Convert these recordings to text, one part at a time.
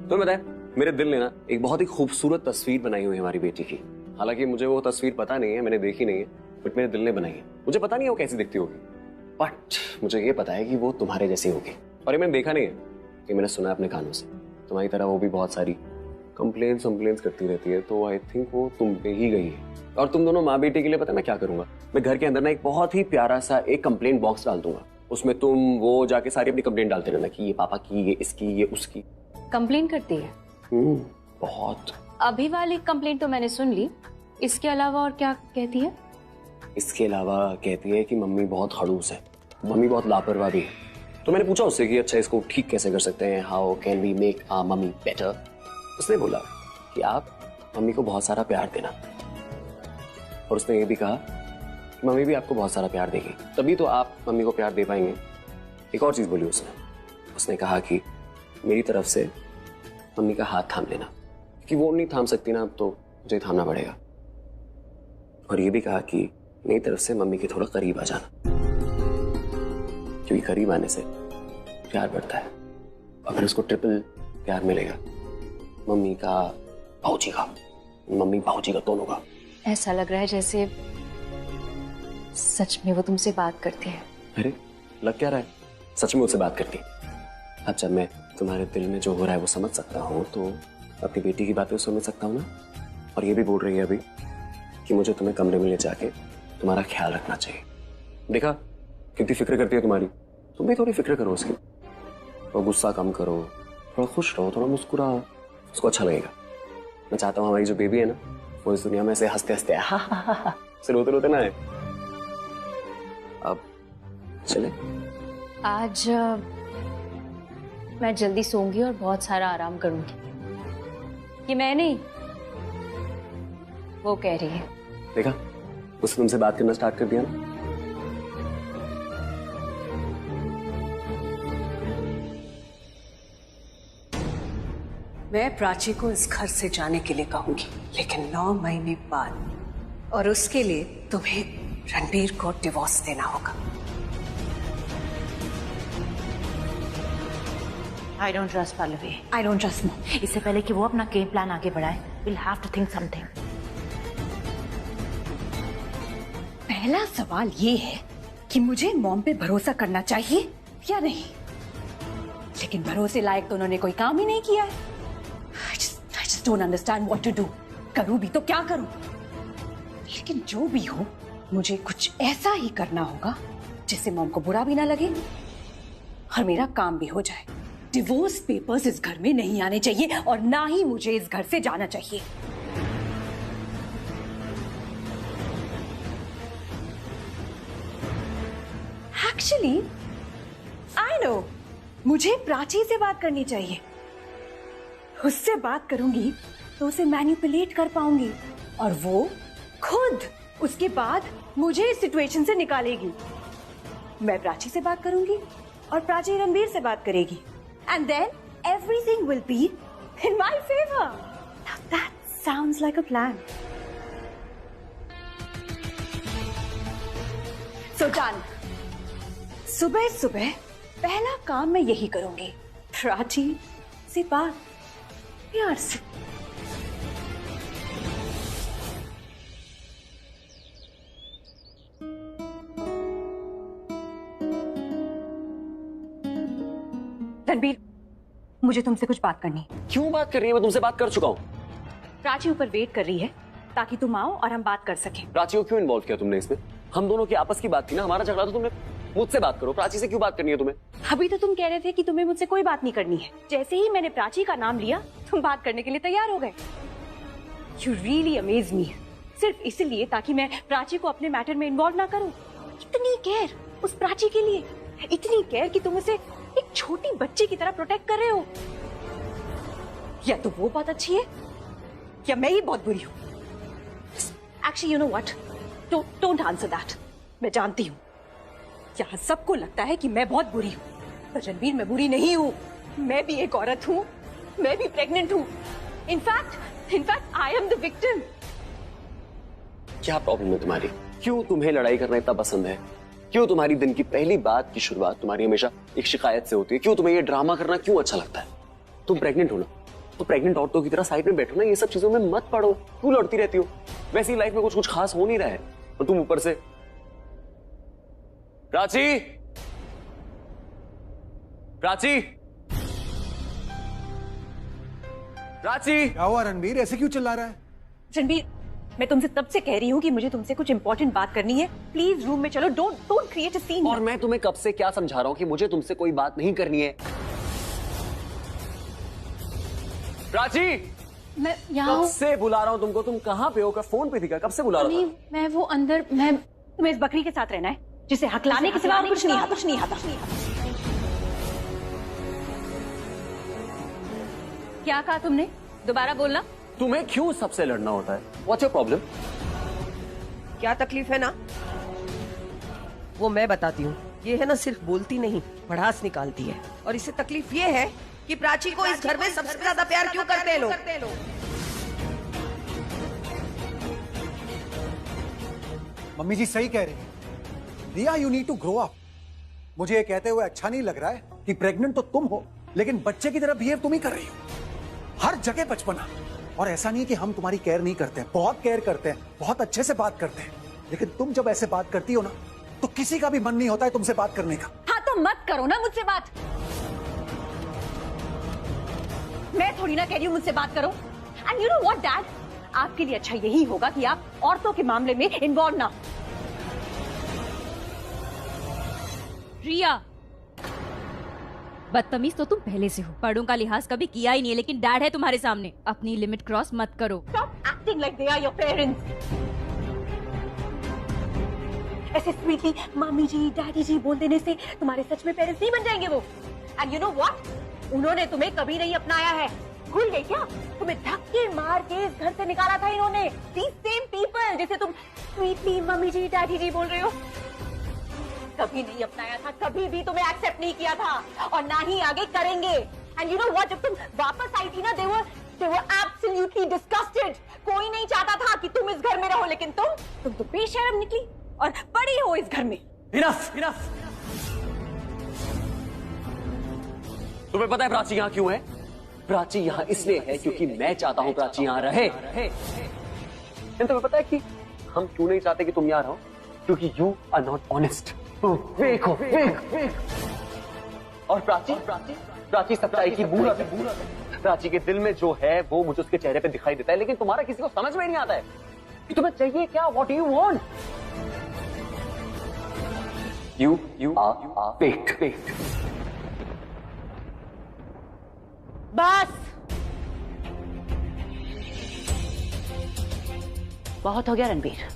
तो बताए, मेरे दिल ने ना एक बहुत ही खूबसूरत तस्वीर बनाई हुई है हमारी बेटी की। हालांकि मुझे वो तस्वीर पता नहीं है, मैंने देखी नहीं है, बट मेरे दिल ने बनाई है। मुझे पता नहीं है वो कैसी दिखती होगी, बट मुझे ये पता है कि वो तुम्हारे जैसी होगी। और ये मैंने देखा नहीं है, कि मैंने सुना अपने कानों से। तुम्हारी तरह वो भी बहुत सारी कंप्लेंट्स करती रहती है, तो आई थिंक वो तुम पे ही गई है। और तुम दोनों माँ बेटे के लिए पता है मैं क्या करूंगा? मैं घर के अंदर ना एक बहुत ही प्यारा सा एक कंप्लेंट बॉक्स डाल दूंगा। उसमें तुम वो जाके सारी अपनी कंप्लेंट डालते रहना कि ये पापा की, ये इसकी, ये उसकी। कंप्लेन करती है? बहुत। अभी वाली कंप्लेंट तो मैंने सुन ली, इसके अलावा और क्या कहती है? इसके अलावा कहती है कि मम्मी बहुत खड़ूस है, मम्मी बहुत लापरवाह भी है। तो मैंने पूछा उससे कि अच्छा इसको ठीक कैसे कर सकते हैं, how can we make our mummy better. उसने बोला कि आप मम्मी को बहुत सारा प्यार देना, और उसने ये भी कहा कि मम्मी भी आपको बहुत सारा प्यार देगी, तभी तो आप मम्मी को प्यार दे पाएंगे। एक और चीज बोली उसने कहा कि मेरी तरफ से मम्मी का हाथ थाम लेना, कि वो नहीं थाम सकती ना, अब तो मुझे थामना पड़ेगा। और ये भी कहा कि मेरी तरफ से मम्मी के थोड़ा करीब आ जाना, क्योंकि करीब आने से प्यार बढ़ता है, और फिर उसको ट्रिपल प्यार मिलेगा, मम्मी का, भाऊजी का, मम्मी भाऊजी का, दोनों का। ऐसा लग रहा है जैसे सच में वो तुमसे बात करती है। अरे लग क्या रहा है, सच में मुझसे बात करती है। अब जब मैं तुम्हारे दिल में जो हो रहा है वो समझ सकता हूँ, तो अपनी बेटी की बातें समझ सकता हूँ ना। और ये भी बोल रही है अभी कि मुझे तुम्हें कमरे में ले जाके तुम्हारा ख्याल रखना चाहिए। देखा कितनी फिक्र करती है तुम्हारी, तुम भी थोड़ी फिक्र करो उसकी, और गुस्सा कम करो, थोड़ा खुश रहो, थोड़ा मुस्कुराओ, उसको अच्छा लगेगा। मैं चाहता हूँ हमारी जो बेबी है ना, वो इस दुनिया में ऐसे हंसते हंसते से रोते रोते ना आए। अब चले? आज मैं जल्दी सोऊंगी और बहुत सारा आराम करूंगी। कि मैं नहीं, वो कह रही है। देखा उसने तुमसे बात करना स्टार्ट कर दिया ना। मैं प्राची को इस घर से जाने के लिए कहूंगी, लेकिन 9 महीने बाद, और उसके लिए तुम्हें रणबीर को डिवोर्स देना होगा। I don't trust Pallavi. I don't trust mom. इससे पहले कि वो अपना गेम प्लान आगे बढ़ाए, we'll have to think something. पहला सवाल ये है कि मुझे मॉम पे भरोसा करना चाहिए या नहीं, लेकिन भरोसे लायक तो उन्होंने कोई काम ही नहीं किया है। I just don't understand what to do. करूं भी तो क्या करूं? लेकिन जो भी हो, मुझे कुछ ऐसा ही करना होगा जिससे मॉम को बुरा भी ना लगे और मेरा काम भी हो जाए। डिवोर्स पेपर्स इस घर में नहीं आने चाहिए, और ना ही मुझे इस घर से जाना चाहिए। एक्चुअली आई नो, मुझे प्राची से बात करनी चाहिए। उससे बात करूंगी तो उसे मैनिपुलेट कर पाऊंगी, और वो खुद उसके बाद मुझे इस सिचुएशन से निकालेगी। मैं प्राची से बात करूंगी और प्राची रणबीर से बात करेगी, and then everything will be in my favor. Now that sounds like a plan. So done. सुबह सुबह पहला काम मैं यही करूंगी, प्राची से बात, प्यार से। रणबीर, मुझे तुमसे कुछ बात करनी है। क्यों बात कर रही है? मैं तुमसे बात कर चुका हूँ। प्राची ऊपर वेट कर रही है ताकि तुम आओ और हम बात कर सकें। प्राची को क्यों इन्वॉल्व किया तुमने इसमें? हम दोनों की आपस की बात थी ना, हमारा झगड़ा, तो तुमने मुझसे बात करो, प्राची से क्यों बात करनी है तुम्हें? अभी तो तुम कह रहे थे कि तुम्हें मुझसे कोई बात नहीं करनी है, जैसे ही मैंने प्राची का नाम लिया तुम बात करने के लिए तैयार हो गए। You really amaze me. सिर्फ इसलिए ताकि मैं प्राची को अपने मैटर में इन्वॉल्व ना करूं। इतनी केयर उस प्राची के लिए, इतनी केयर कि तुम उसे एक छोटी बच्ची की तरह प्रोटेक्ट कर रहे हो। या तो वो बहुत अच्छी है या मैं ही बहुत बुरी हूं। Actually, you know what? Don't answer that. मैं जानती हूँ यहाँ सबको लगता है कि मैं बहुत बुरी हूँ, पर रणबीर मैं बुरी नहीं हूँ। मैं भी एक औरत हूँ, मैं भी प्रेग्नेंट हूँ। In fact I am the victim. क्या प्रॉब्लम है तुम्हारी? क्यों तुम्हें लड़ाई करना इतना पसंद है? क्यों तुम्हारी दिन की पहली बात की शुरुआत तुम्हारी हमेशा एक शिकायत से होती है? क्यों तुम्हें ये ड्रामा करना क्यों अच्छा लगता है? तुम प्रेग्नेंट हो ना, तो प्रेग्नेंट औरतों की तरह साइड में बैठो ना, ये सब चीजों में मत पड़ो। क्यों लड़ती रहती हो? वैसी लाइफ में कुछ खास हो नहीं रहा है और तुम ऊपर से। प्राची, प्राची, प्राची। क्या हुआ रणबीर, ऐसे क्यों चिल्ला रहा है? रणबीर, मैं तुमसे तब से कह रही हूँ कि मुझे तुमसे कुछ इंपॉर्टेंट बात करनी है। प्लीज रूम में चलो, डोंट क्रिएट अ सीन। और मैं तुम्हें कब से क्या समझा रहा हूं कि मुझे तुमसे कोई बात नहीं करनी है। प्राची, मैं यहाँ कब से बुला रहा हूं तुमको, तुम कहाँ पे हो? फोन पे दिखा, कब से बुला रहा नहीं, हूं? मैं वो अंदर, मैं तुम्हें इस बकरी के साथ रहना है जिसे हकलाने के सिवा कुछ नहीं आता। क्या कहा तुमने? दोबारा बोलना। तुम्हें क्यों सबसे लड़ना होता है? What's your problem? क्या तकलीफ है ना, वो मैं बताती हूँ। ये है ना, सिर्फ बोलती नहीं, भड़ास निकालती है। और इससे तकलीफ ये है कि प्राची को इस घर में सबसे ज्यादा प्यार क्यों करते हैं लोग। मम्मी जी सही कह रही है। Riya, you need to grow up. मुझे ये कहते हुए अच्छा नहीं लग रहा है कि प्रेग्नेंट तो तुम हो, लेकिन बच्चे की तरह बिहेव तुम ही कर रही हो। हर जगह बचपना। और ऐसा नहीं कि हम तुम्हारी केयर नहीं करते हैं, बहुत केयर करते हैं, बहुत अच्छे से बात करते हैं, लेकिन तुम जब ऐसे बात करती हो ना, तो किसी का भी मन नहीं होता है तुमसे बात करने का। हाँ तो मत करो ना मुझसे बात। मैं थोड़ी ना कह रही हूँ मुझसे बात करो। And you know what dad, आपके लिए अच्छा यही होगा कि आप औरतों के मामले में इन्वॉल्व ना। रिया, बदतमीज तो तुम पहले से हो, बड़ों का लिहाज कभी किया ही नहीं है, लेकिन डैड है तुम्हारे सामने, अपनी लिमिट क्रॉस मत करो। Stop acting like they are your parents. ऐसे स्वीटली मामी जी, डैडी जी बोल देने से तुम्हारे सच में पेरेंट्स नहीं बन जाएंगे वो। एंड यू नो व्हाट, उन्होंने तुम्हें कभी नहीं अपनाया है। भूल गई क्या? तुम्हें धक्के मार के इस घर से निकाला था इन्होंने। These same people जिसे तुम स्वीटली मम्मी जी, डैडी जी बोल रहे हो, कभी नहीं अपनाया था, कभी भी तुम्हें एक्सेप्ट नहीं किया था, और ना ही आगे करेंगे। एंड यू नो व्हाट, जब तुम वापस आई थी ना, they were absolutely disgusted. कोई नहीं चाहता था कि तुम इस घर में रहो, लेकिन तुम तो बेशर्म निकली और पड़ी हो इस घर में। इनफ। तुम्हें पता है प्राची यहाँ क्यों है? प्राची यहाँ इसलिए है क्योंकि मैं चाहता हूँ प्राची यहाँ रहे। तुम्हें पता है कि हम क्यों नहीं चाहते कि तुम यहाँ रहो? क्योंकि you are not honest. Fake हो, फेक। और प्राची सच्चाई की बूढ़ा है। प्राची के दिल में जो है वो मुझे उसके चेहरे पे दिखाई देता है, लेकिन तुम्हारा किसी को समझ में नहीं आता है कि तुम्हें चाहिए क्या। What do you want? You are fake. बस, बहुत हो गया रणबीर।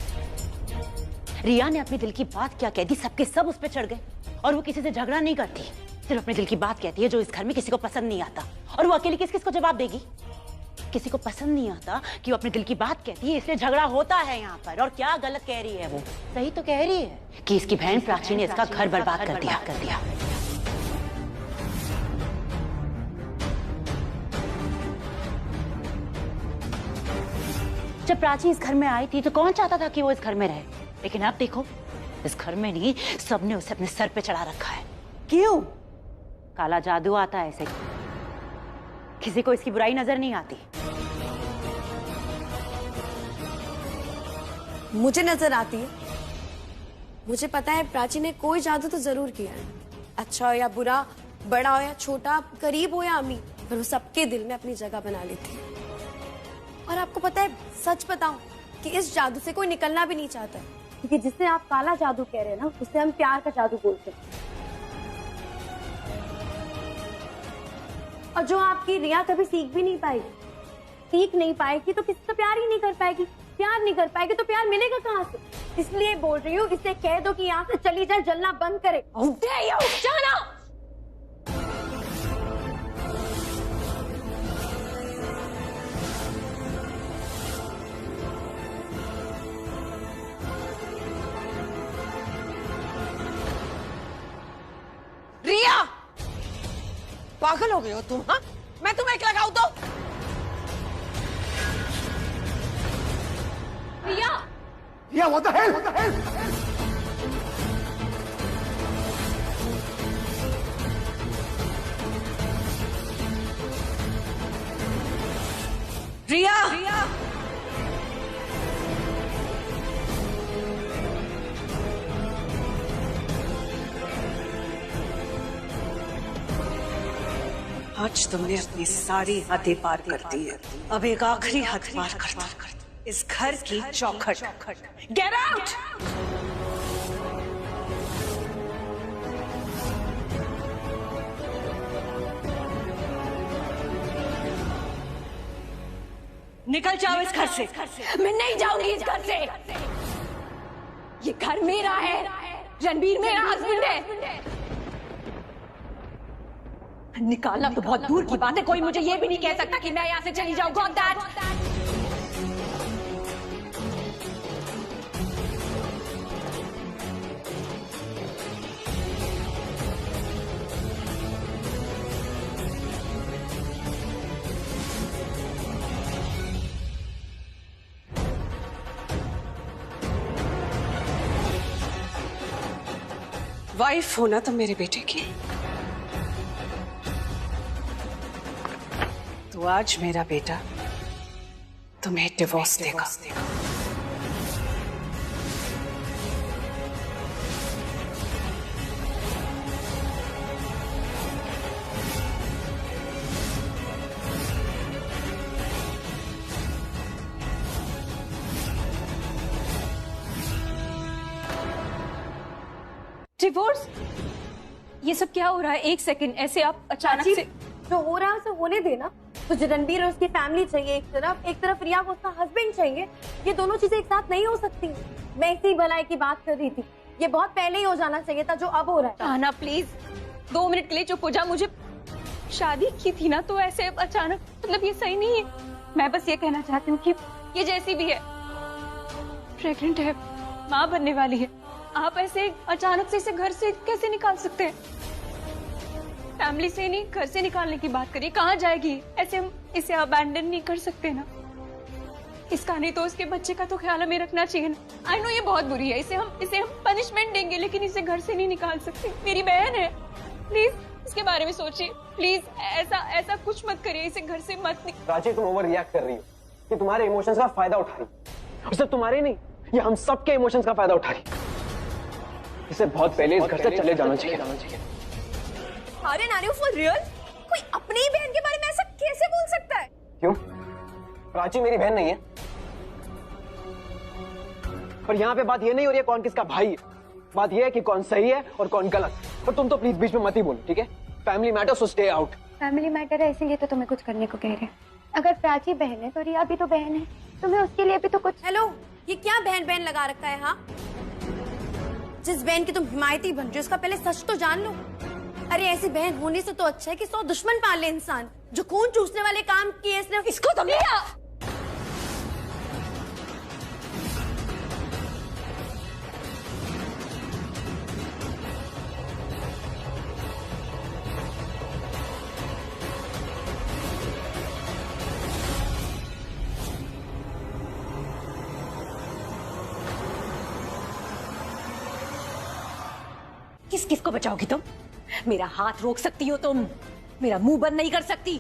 रिया ने अपने दिल की बात क्या कह दी, सबके सब उस पर चढ़ गए। और वो किसी से झगड़ा नहीं करती, सिर्फ अपने दिल की बात कहती है जो इस घर में किसी को पसंद नहीं आता। और वो अकेली किस किस को जवाब देगी? किसी को पसंद नहीं आता कि वो अपने दिल की बात कहती है, इसलिए झगड़ा होता है यहाँ पर। और क्या गलत कह रही है वो? सही तो कह रही है कि इसकी बहन प्राची ने इसका घर बर्बाद कर दिया। जब प्राची इस घर में आई थी तो कौन चाहता था कि वो इस घर में रहे, लेकिन अब देखो, इस घर में नहीं, सबने उसे अपने सर पे चढ़ा रखा है। क्यों? काला जादू आता है ऐसे, किसी को इसकी बुराई नजर नहीं आती। मुझे नजर आती है। मुझे पता है प्राची ने कोई जादू तो जरूर किया है, अच्छा हो या बुरा, बड़ा हो या छोटा, करीब हो या अमीर, पर वो सबके दिल में अपनी जगह बना लेती है। और आपको पता है, सच बताऊं कि इस जादू से कोई निकलना भी नहीं चाहता, क्योंकि जिसे आप काला जादू कह रहे हैं ना, उसे हम प्यार का जादू बोलते हैं। और जो आपकी रिया कभी सीख भी नहीं पाएगी तो किसी से प्यार ही नहीं कर पाएगी। प्यार नहीं कर पाएगी तो प्यार मिलेगा कहाँ से? इसलिए बोल रही हूँ, इसे कह दो कि यहाँ से चली जाए, जलना बंद करे। जाना। रिया, पागल हो गए हो तुम? हाँ, मैं तुम्हें एक लगाऊं तो? रिया, what the hell? रिया, आज तुमने अपनी सारी हदें पार कर दी है। अब एक आखिरी हद पार कर दो, इस घर की चौखट। Get out! निकल जाओ इस घर से। मैं नहीं जाऊंगी इस घर से। ये घर मेरा है, रणबीर मेरा हस्बैंड है। निकालना तो बहुत दूर की बात है, कोई मुझे ये भी नहीं कह सकता कि मैं यहाँ से चली जाऊँ। Got that? वाइफ होना तो मेरे बेटे की, तो आज मेरा बेटा तुम्हें डिवोर्स देगा। डिवोर्स? ये सब क्या हो रहा है? एक सेकंड, ऐसे आप अचानक से। जो हो रहा है उसे होने देना। तो रणबीर और उसकी फैमिली चाहिए एक तरफ रिया को उसका हस्बैंड चाहिए। ये दोनों चीजें एक साथ नहीं हो सकती। मैं इसी भलाई की बात कर रही थी, ये बहुत पहले ही हो जाना चाहिए था जो अब हो रहा है। आना प्लीज 2 मिनट के लिए चुप हो जा। मुझे शादी की थी ना, तो ऐसे अचानक, मतलब ये सही नहीं है। मैं बस ये कहना चाहती हूँ कि ये जैसी भी है प्रेग्नेंट है, माँ बनने वाली है। आप ऐसे अचानक से इसे घर से कैसे निकाल सकते हैं? फैमिली से नहीं, घर से निकालने की बात करिए। कहाँ जाएगी? ऐसे हम इसे अबैंडन नहीं कर सकते ना। इसका नहीं तो उसके बच्चे का तो ख्याल हमें रखना चाहिए ना। आई नो ये बहुत बुरी है, इसे हम पनिशमेंट देंगे, लेकिन इसे घर से नहीं निकाल सकते। मेरी बहन है, प्लीज इसके बारे में सोचिए। प्लीज ऐसा कुछ मत करिए, इसे घर से मत प्राची, तुम ओवर रिएक्ट कर रही हो। कि तुम्हारे इमोशंस का फायदा उठा रही, और सिर्फ तुम्हारे नहीं, ये हम सबके इमोशंस का फायदा उठा रही। इसे बहुत पहले इस घर से चले जाना चाहिए। अरे नानी फॉर रियल? कोई अपनी ही बहन के बारे में ऐसा कैसे बोल सकता है? क्यों? प्राची मेरी बहन नहीं है? पर यहाँ पे बात ये नहीं हो रही है कौन किसका भाई है। बात ये है कि कौन सही है और कौन गलत। पर तुम तो प्लीज बीच में मत ही बोलो, ठीक है? Family matter, so stay out. Family matter है इसीलिए तो तुम्हें कुछ करने को कह रहे हैं। अगर प्राची बहन है तो रिया भी तो बहन है, तुम्हें उसके लिए भी तो कुछ। हेलो, ये क्या बहन बहन लगा रखा है? हाँ, जिस बहन की तुम हिमायती बन रही हो उसका पहले सच तो जान लो। अरे ऐसी बहन होने से तो अच्छा है कि 100 दुश्मन पाल ले इंसान। जो खून चूसने वाले काम किए इसने, इसको तुम लिया। किस किस को बचाओगी तुम? मेरा हाथ रोक सकती हो तुम, मेरा मुंह बंद नहीं कर सकती।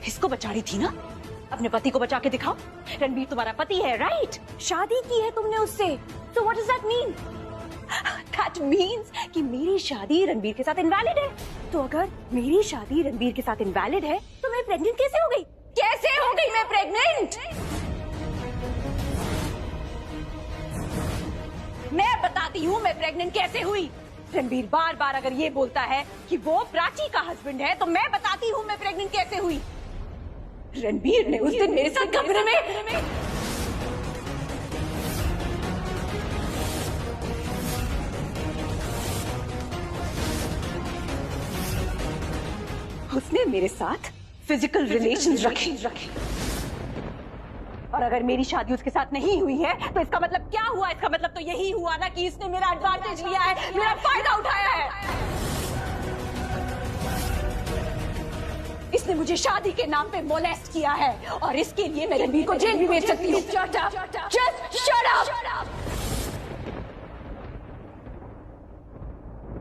इसको बचा रही थी ना, अपने पति को बचा के दिखाओ। रणबीर तुम्हारा पति है, राइट? शादी की है तुमने उससे, तो what does that mean? That means कि मेरी शादी रणबीर के साथ इनवैलिड है। तो अगर मेरी शादी रणबीर के साथ इनवैलिड है तो मैं प्रेग्नेंट कैसे हो गई? कैसे हो गई मैं प्रेग्नेंट? मैं बताती हूँ मैं प्रेग्नेंट कैसे हुई। रणबीर बार बार अगर ये बोलता है कि वो प्राची का हस्बैंड है, तो मैं बताती हूँ मैं प्रेग्नेंट कैसे हुई। रणबीर ने उस दिन मेरे साथ कमरे में उसने मेरे साथ फिजिकल रिलेशंस रखे। और अगर मेरी शादी उसके साथ नहीं हुई है तो इसका मतलब क्या हुआ? इसका मतलब तो यही हुआ ना कि इसने मेरा एडवांटेज लिया है, मेरा फायदा उठाया है। इसने मुझे शादी के नाम पे मोलेस्ट किया है और इसके लिए मैं रणबीर को जेल भी भेज सकती हूँ। Just shut up!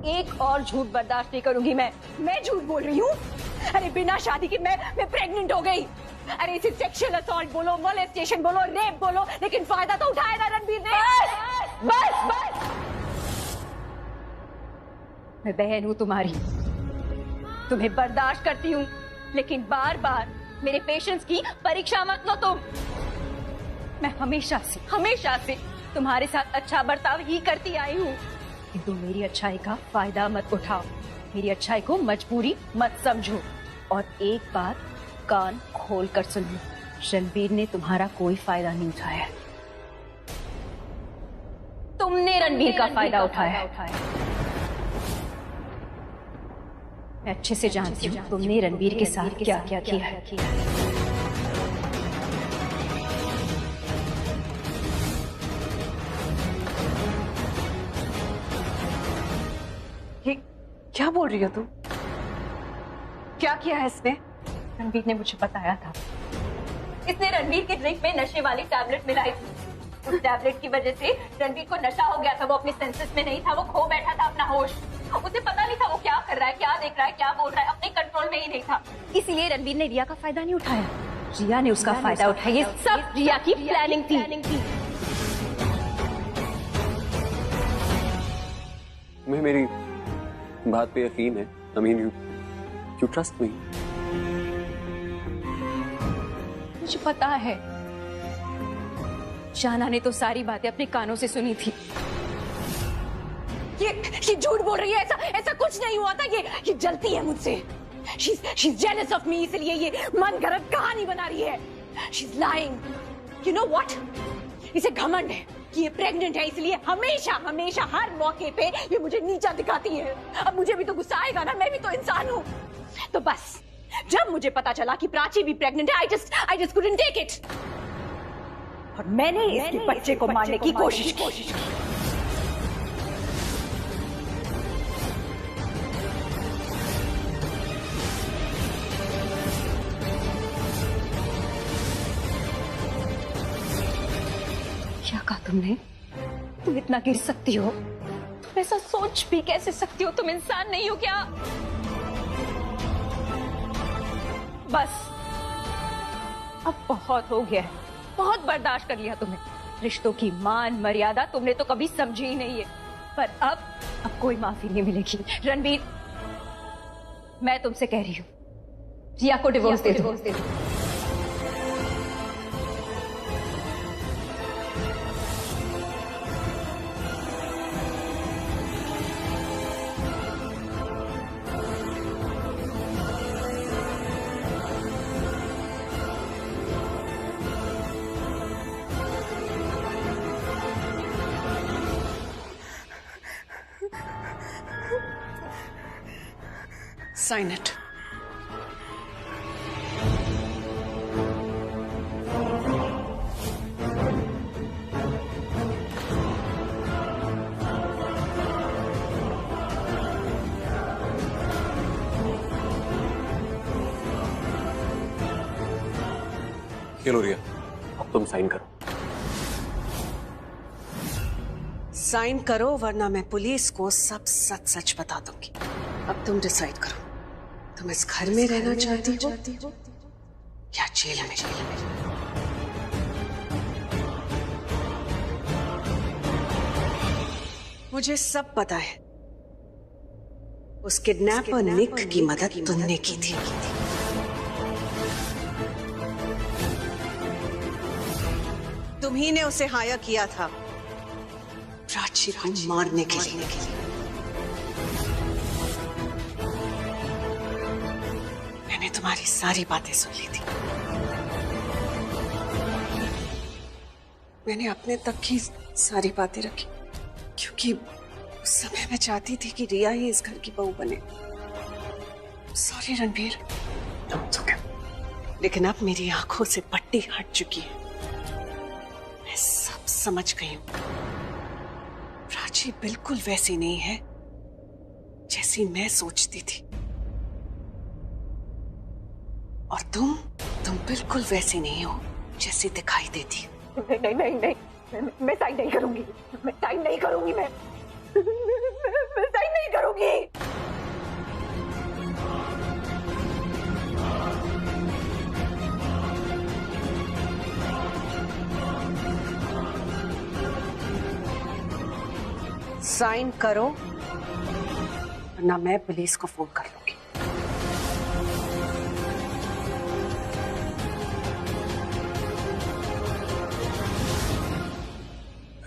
एक और झूठ बर्दाश्त नहीं करूंगी मैं झूठ बोल रही हूँ। अरे बिना शादी के मैं प्रेग्नेंट हो गई। अरे इसे सेक्सुअल असॉल्ट बोलो, मोलेस्टेशन बोलो, रेप बोलो, लेकिन फायदा तो उठाया ना रणबीर ने। बस बस, मैं बहन हूं तुम्हारी, तुम्हें बर्दाश्त करती हूँ, लेकिन बार बार मेरे पेशेंस की परीक्षा मत लो तुम। मैं हमेशा से तुम्हारे साथ अच्छा बर्ताव ही करती आई हूँ, किंतु मेरी अच्छाई का फायदा मत उठाओ, मेरी अच्छाई को मजबूरी मत समझो। और एक बात कान खोल कर सुन लो, रणबीर ने तुम्हारा कोई फायदा नहीं उठाया, तुमने रणबीर का फायदा उठाया। मैं अच्छे से जानती हूँ तुमने रणबीर के साथ क्या क्या किया है। ये क्या बोल रही हो तुम? क्या किया है इसने? रणबीर ने मुझे बताया था, इसने रणबीर की ड्रिंक में नशे वाली टैबलेट मिलाई थी। उस टैबलेट की वजह से रणबीर को नशा हो गया था, वो अपने सेंसेस में नहीं था, वो खो बैठा था अपना होश। उसे पता नहीं था वो क्या कर रहा है, क्या देख रहा है, क्या बोल रहा है, अपने कंट्रोल में ही नहीं था। इसीलिए रणबीर ने रिया का फायदा नहीं उठाया, रिया ने उसका फायदा उठाया। ये सब रिया की प्लानिंग थी। तुम्हें मेरी बात पे यकीन है? I mean, you trust me? मुझे पता है, शाना ने तो सारी बातें अपने कानों से सुनी थी। ये झूठ बोल रही है, ऐसा कुछ नहीं हुआ था। ये जलती है मुझसे। She's jealous of me, इसलिए ये मन गलत कहानी बना रही है। She's lying. You know what? इसे घमंड है कि ये प्रेग्नेंट है, इसलिए हमेशा हर मौके पे ये मुझे नीचा दिखाती है। अब मुझे भी तो गुस्सा आएगा ना, मैं भी तो इंसान हूँ। तो बस जब मुझे पता चला कि प्राची भी प्रेग्नेंट है, I just couldn't take it. और मैंने इसके बच्चे को मारने की कोशिश की। क्या कहा तुमने? तुम इतना गिर सकती हो? तुम ऐसा सोच भी कैसे सकती हो? तुम इंसान नहीं हो क्या? बस अब बहुत हो गया है, बहुत बर्दाश्त कर लिया तुमने। रिश्तों की मान मर्यादा तुमने तो कभी समझी ही नहीं है, पर अब कोई माफी नहीं मिलेगी। रणबीर, मैं तुमसे कह रही हूँ, रिया को डिवोर्स दे दो। Sign it. चलो रिया, अब तुम साइन करो। साइन करो वरना मैं पुलिस को सब सच बता दूंगी। अब तुम डिसाइड करो, तुम इस घर में रहना चाहती हो या जेल में? मुझे सब पता है, उस किडनैपर निक की मदद तुमने की थी। तुम्ही ने उसे हायर किया था प्राची को मारने के लिए। मैंने तुम्हारी सारी बातें सुन ली थी। मैंने अपने तक की सारी बातें रखी, क्योंकि उस समय मैं चाहती थी कि रिया ही इस घर की बहू बने। सॉरी रणबीर। लेकिन अब मेरी आंखों से पट्टी हट चुकी है, मैं सब समझ गई हूं। प्राची बिल्कुल वैसी नहीं है जैसी मैं सोचती थी, और तुम बिल्कुल वैसी नहीं हो जैसी दिखाई देती। नहीं, मैं साइन नहीं करूंगी, मैं साइन नहीं करूंगी, मैं साइन नहीं करूंगी। साइन करो वरना मैं पुलिस को फोन कर लूंगी।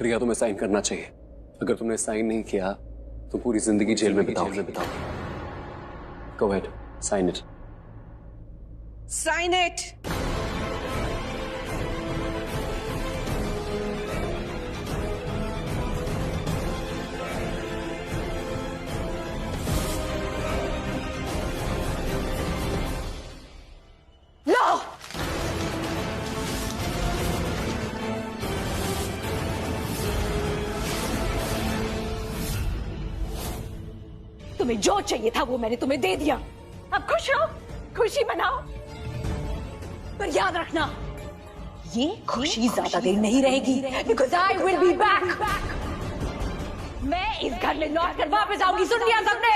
रिया, तुम्हें साइन करना चाहिए। अगर तुमने साइन नहीं किया तो पूरी जिंदगी जेल में बिताओगे। Go ahead, sign it. Sign it. लो। तुम्हें जो चाहिए था वो मैंने तुम्हें दे दिया। अब खुश हो, खुशी मनाओ। पर याद रखना, ये खुशी ज्यादा देर नहीं रहेगी, because I will be back. मैं इस घर में लौट कर वापस आऊंगी। सुन लिया सबने?